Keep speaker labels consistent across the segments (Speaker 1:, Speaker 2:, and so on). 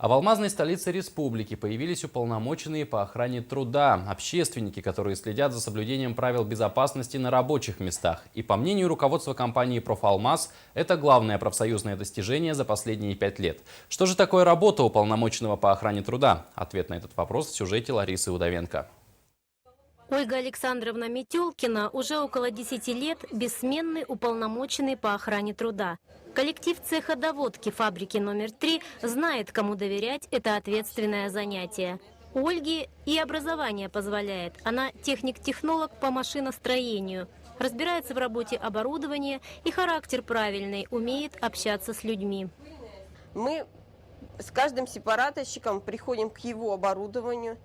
Speaker 1: А в алмазной столице республики появились уполномоченные по охране труда, общественники, которые следят за соблюдением правил безопасности на рабочих местах. И по мнению руководства компании «Профалмаз», это главное профсоюзное достижение за последние 5 лет. Что же такое работа уполномоченного по охране труда? Ответ на этот вопрос в сюжете Ларисы Удовенко.
Speaker 2: Ольга Александровна Метелкина уже около 10 лет бессменный уполномоченный по охране труда. Коллектив цеха доводки фабрики номер 3 знает, кому доверять это ответственное занятие. У Ольги и образование позволяет. Она техник-технолог по машиностроению. Разбирается в работе оборудования и характер правильный, умеет общаться с людьми.
Speaker 3: Мы с каждым сепараторщиком приходим к его оборудованию,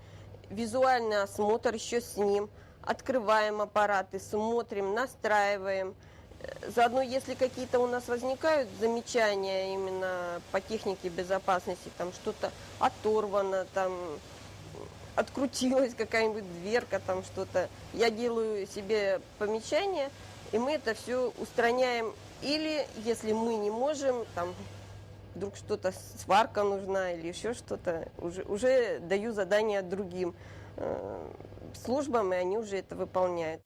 Speaker 3: визуальный осмотр еще с ним, открываем аппараты, смотрим, настраиваем. Заодно, если какие-то у нас возникают замечания именно по технике безопасности, там что-то оторвано, там открутилась какая-нибудь дверка, там что-то, я делаю себе помечание, и мы это все устраняем. Или, если мы не можем, там вдруг что-то, сварка нужна или еще что-то, уже даю задание другим службам, и они уже это выполняют.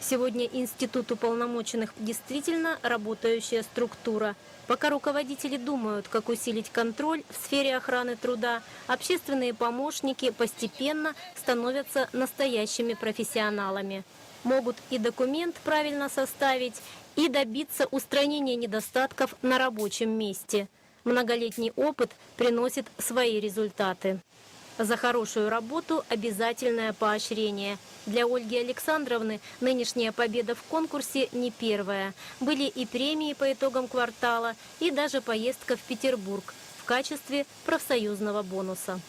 Speaker 2: Сегодня институт уполномоченных действительно работающая структура. Пока руководители думают, как усилить контроль в сфере охраны труда, общественные помощники постепенно становятся настоящими профессионалами. Могут и документ правильно составить, и добиться устранения недостатков на рабочем месте. Многолетний опыт приносит свои результаты. За хорошую работу обязательное поощрение. Для Ольги Александровны нынешняя победа в конкурсе не первая. Были и премии по итогам квартала, и даже поездка в Петербург в качестве профсоюзного бонуса.